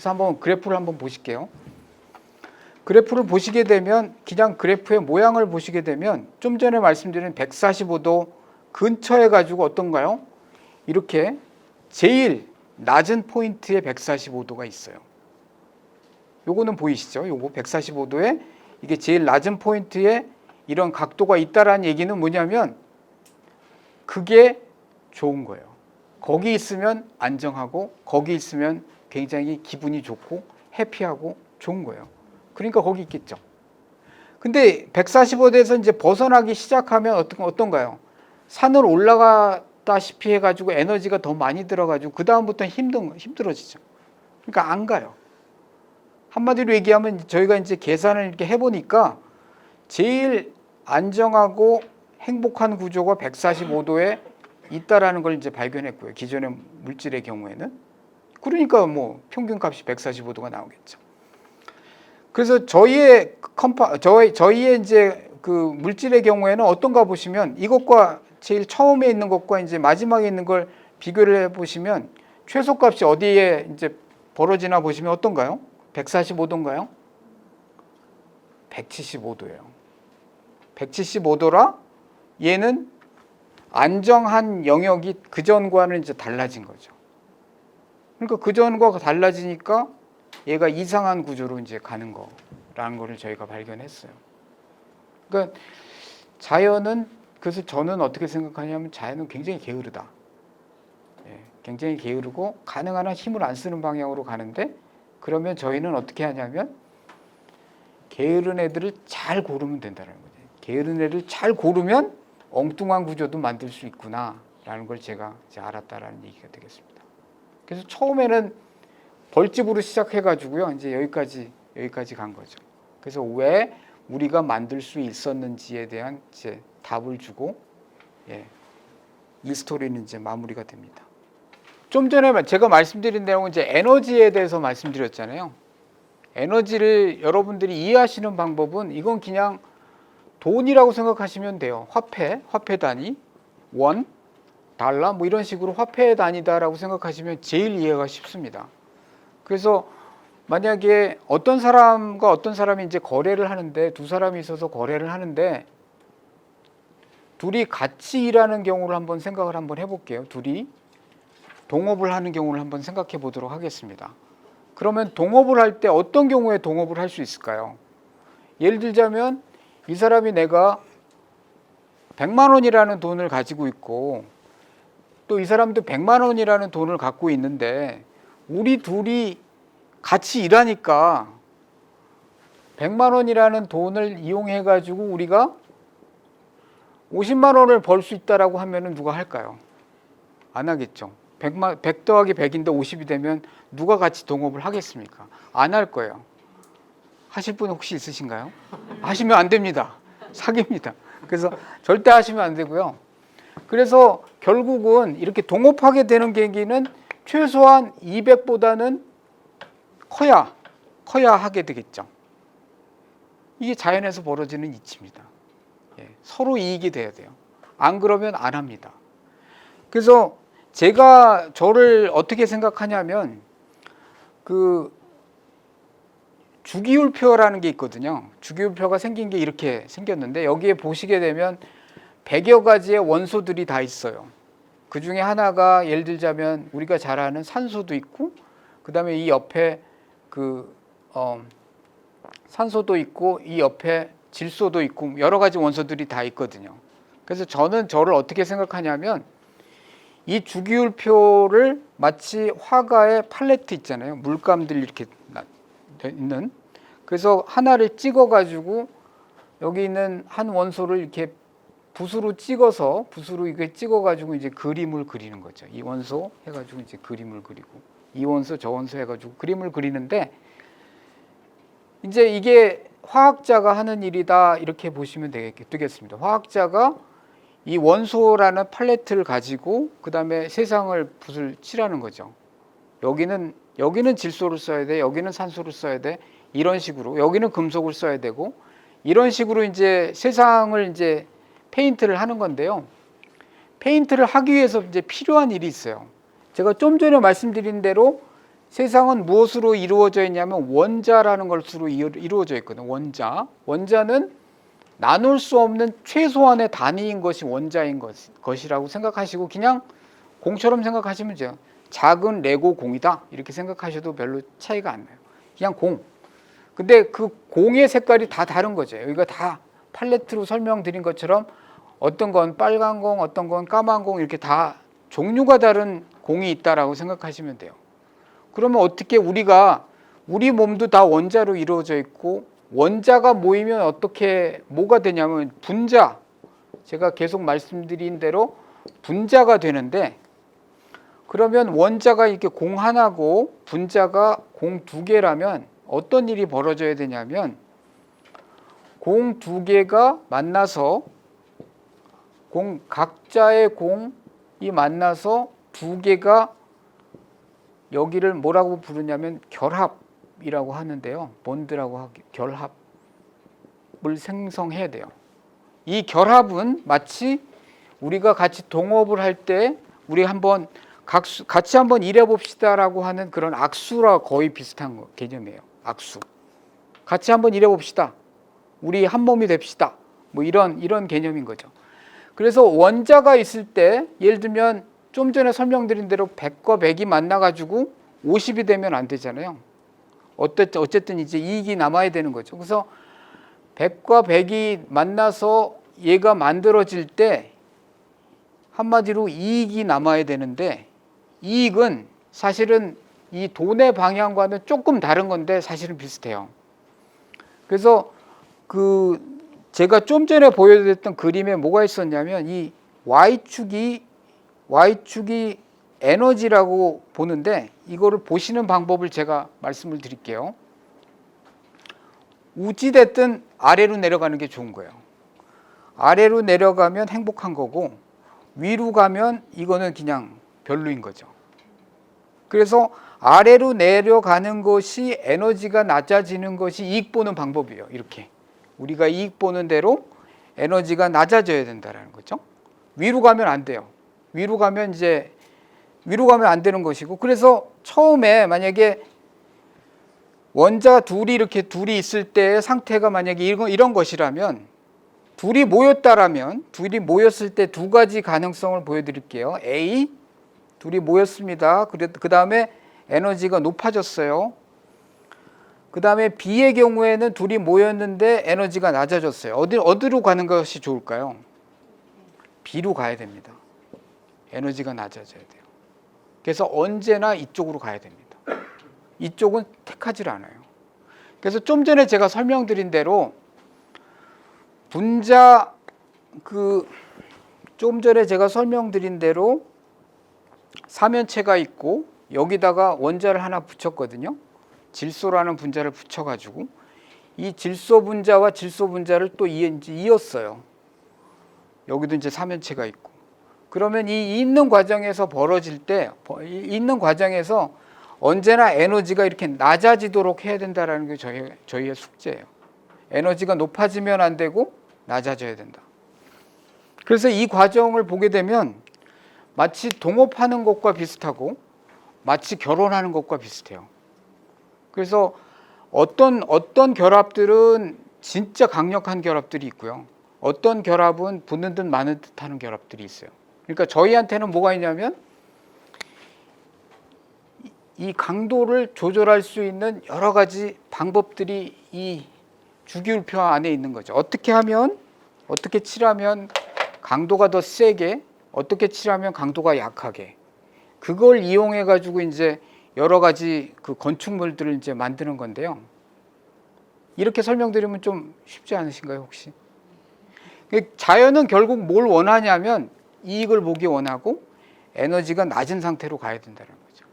그래서 한번 그래프를 한번 보실게요. 그래프를 보시게 되면 그냥 그래프의 모양을 보시게 되면 좀 전에 말씀드린 145도 근처에 가지고 어떤가요? 이렇게 제일 낮은 포인트에 145도가 있어요. 요거는 보이시죠? 요거 145도에 이게 제일 낮은 포인트에 이런 각도가 있다라는 얘기는 뭐냐면 그게 좋은 거예요. 거기 있으면 안정하고 거기 있으면 굉장히 기분이 좋고 해피하고 좋은 거예요. 그러니까 거기 있겠죠. 근데 145도에서 이제 벗어나기 시작하면 어떤가요? 산을 올라갔다시피 해가지고 에너지가 더 많이 들어가지고 그 다음부터는 힘들어지죠. 그러니까 안 가요. 한마디로 얘기하면 저희가 이제 계산을 이렇게 해보니까 제일 안정하고 행복한 구조가 145도에 있다라는 걸 이제 발견했고요. 기존의 물질의 경우에는. 그러니까 뭐 평균값이 145도가 나오겠죠. 그래서 저희의 이제 그 물질의 경우에는 어떤가 보시면 이것과 제일 처음에 있는 것과 이제 마지막에 있는 걸 비교를 해 보시면 최소값이 어디에 이제 벌어지나 보시면 어떤가요? 145도인가요? 175도예요. 175도라 얘는 안정한 영역이 그전과는 이제 달라진 거죠. 그러니까 그전과 달라지니까 얘가 이상한 구조로 이제 가는 거라는 거를 저희가 발견했어요. 그러니까 자연은, 그래서 저는 어떻게 생각하냐면 자연은 굉장히 게으르다. 굉장히 게으르고 가능한 한 힘을 안 쓰는 방향으로 가는데, 그러면 저희는 어떻게 하냐면 게으른 애들을 잘 고르면 된다는 거죠. 게으른 애를 잘 고르면 엉뚱한 구조도 만들 수 있구나라는 걸 제가 이제 알았다라는 얘기가 되겠습니다. 그래서 처음에는 벌집으로 시작해가지고요, 이제 여기까지 간 거죠. 그래서 왜 우리가 만들 수 있었는지에 대한 이제 답을 주고, 이 스토리는 이제 마무리가 됩니다. 좀 전에 제가 말씀드린 내용은 이제 에너지에 대해서 말씀드렸잖아요. 에너지를 여러분들이 이해하시는 방법은 이건 그냥 돈이라고 생각하시면 돼요. 화폐 단위, 원, 달러 뭐 이런 식으로 화폐 단위다라고 생각하시면 제일 이해가 쉽습니다. 그래서 만약에 어떤 사람과 어떤 사람이 이제 거래를 하는데, 두 사람이 있어서 거래를 하는데 둘이 같이 일하는 경우를 한번 생각을 한번 해볼게요. 둘이 동업을 하는 경우를 한번 생각해 보도록 하겠습니다. 그러면 동업을 할 때 어떤 경우에 동업을 할 수 있을까요? 예를 들자면 이 사람이 내가 100만 원이라는 돈을 가지고 있고 또 이 사람도 100만 원이라는 돈을 갖고 있는데 우리 둘이 같이 일하니까 100만 원이라는 돈을 이용해 가지고 우리가 50만 원을 벌 수 있다라고 하면은 누가 할까요? 안 하겠죠. 100 더하기 100인데 50이 되면 누가 같이 동업을 하겠습니까? 안 할 거예요. 하실 분 혹시 있으신가요? 하시면 안 됩니다. 사기입니다. 그래서 절대 하시면 안 되고요. 그래서 결국은 이렇게 동업하게 되는 계기는 최소한 200보다는 커야 하게 되겠죠. 이게 자연에서 벌어지는 이치입니다. 서로 이익이 돼야 돼요. 안 그러면 안 합니다. 그래서 제가 저를 어떻게 생각하냐면 그 주기율표라는 게 있거든요. 주기율표가 생긴 게 이렇게 생겼는데 여기에 보시게 되면 100여 가지의 원소들이 다 있어요. 그 중에 하나가 예를 들자면 우리가 잘 아는 산소도 있고, 그 다음에 이 옆에 산소도 있고, 이 옆에 질소도 있고, 여러 가지 원소들이 다 있거든요. 그래서 저는 저를 어떻게 생각하냐면 이 주기율표를 마치 화가의 팔레트 있잖아요. 물감들 이렇게 있는. 그래서 하나를 찍어가지고 여기 있는 한 원소를 이렇게 붓으로 이렇게 찍어가지고 이제 그림을 그리는 거죠. 이 원소 해가지고 이제 그림을 그리고, 이 원소 저 원소 해가지고 그림을 그리는데, 이제 이게 화학자가 하는 일이다 이렇게 보시면 되겠습니다. 화학자가 이 원소라는 팔레트를 가지고 그 다음에 세상을 붓을 칠하는 거죠. 여기는 질소를 써야 돼, 여기는 산소를 써야 돼, 이런 식으로, 여기는 금속을 써야 되고, 이런 식으로 이제 세상을 이제 페인트를 하는 건데요. 페인트를 하기 위해서 이제 필요한 일이 있어요. 제가 좀 전에 말씀드린 대로 세상은 무엇으로 이루어져 있냐면 원자라는 것으로 이루어져 있거든. 원자는 나눌 수 없는 최소한의 단위인 것이 원자인 것이라고 생각하시고 그냥 공처럼 생각하시면 돼요. 작은 레고 공이다 이렇게 생각하셔도 별로 차이가 안 나요. 그냥 공. 근데 그 공의 색깔이 다 다른 거죠. 여기가 다 팔레트로 설명드린 것처럼 어떤 건 빨간 공, 어떤 건 까만 공 이렇게 다 종류가 다른 공이 있다라고 생각하시면 돼요. 그러면 어떻게 우리 몸도 다 원자로 이루어져 있고 원자가 모이면 어떻게 뭐가 되냐면 분자. 제가 계속 말씀드린 대로 분자가 되는데 그러면 원자가 이렇게 공 하나고 분자가 공 두 개라면 어떤 일이 벌어져야 되냐면 공 두 개가 만나서 각자의 공이 만나서 두 개가 여기를 뭐라고 부르냐면 결합이라고 하는데요. 본드라고 결합을 생성해야 돼요. 이 결합은 마치 우리가 같이 동업을 할 때 우리 같이 한번 일해 봅시다라고 하는 그런 악수랑 거의 비슷한 개념이에요. 악수. 같이 한번 일해 봅시다. 우리 한 몸이 됩시다. 뭐 이런 개념인 거죠. 그래서 원자가 있을 때 예를 들면 좀 전에 설명드린 대로 100과 100이 만나가지고 50이 되면 안 되잖아요. 어쨌든 이제 이익이 남아야 되는 거죠. 그래서 100과 100이 만나서 얘가 만들어질 때 한마디로 이익이 남아야 되는데 이익은 사실은 이 돈의 방향과는 조금 다른 건데 사실은 비슷해요. 그래서 제가 좀 전에 보여드렸던 그림에 뭐가 있었냐면 이 Y축이 에너지라고 보는데 이거를 보시는 방법을 제가 말씀을 드릴게요. 어찌됐든 아래로 내려가는 게 좋은 거예요. 아래로 내려가면 행복한 거고 위로 가면 이거는 그냥 별로인 거죠. 그래서 아래로 내려가는 것이 에너지가 낮아지는 것이 이익 보는 방법이에요. 이렇게 우리가 이익 보는 대로 에너지가 낮아져야 된다는 거죠. 위로 가면 안 돼요. 위로 가면 안 되는 것이고 그래서 처음에 만약에 원자 둘이 있을 때의 상태가 만약에 이런 것이라면 둘이 모였을 때 두 가지 가능성을 보여드릴게요. A, 둘이 모였습니다. 그 다음에 에너지가 높아졌어요. 그 다음에 B의 경우에는 둘이 모였는데 에너지가 낮아졌어요. 어디로 가는 것이 좋을까요? B로 가야 됩니다. 에너지가 낮아져야 돼요. 그래서 언제나 이쪽으로 가야 됩니다. 이쪽은 택하지 않아요. 그래서 좀 전에 제가 설명드린 대로 좀 전에 제가 설명드린 대로 사면체가 있고 여기다가 원자를 하나 붙였거든요. 질소라는 분자를 붙여가지고 이 질소 분자와 질소 분자를 또 이었어요. 여기도 이제 사면체가 있고 그러면 이 있는 과정에서 언제나 에너지가 이렇게 낮아지도록 해야 된다는 게 저희의 숙제예요. 에너지가 높아지면 안 되고 낮아져야 된다. 그래서 이 과정을 보게 되면 마치 동업하는 것과 비슷하고 마치 결혼하는 것과 비슷해요. 그래서 어떤 결합들은 진짜 강력한 결합들이 있고요. 어떤 결합은 붙는 듯 마는 듯 하는 결합들이 있어요. 그러니까 저희한테는 뭐가 있냐면 이 강도를 조절할 수 있는 여러 가지 방법들이 이 주기율표 안에 있는 거죠. 어떻게 칠하면 강도가 더 세게, 어떻게 칠하면 강도가 약하게. 그걸 이용해 가지고 이제 여러 가지 그 건축물들을 이제 만드는 건데요. 이렇게 설명드리면 좀 쉽지 않으신가요, 혹시? 자연은 결국 뭘 원하냐면 이익을 보기 원하고 에너지가 낮은 상태로 가야 된다는 거죠.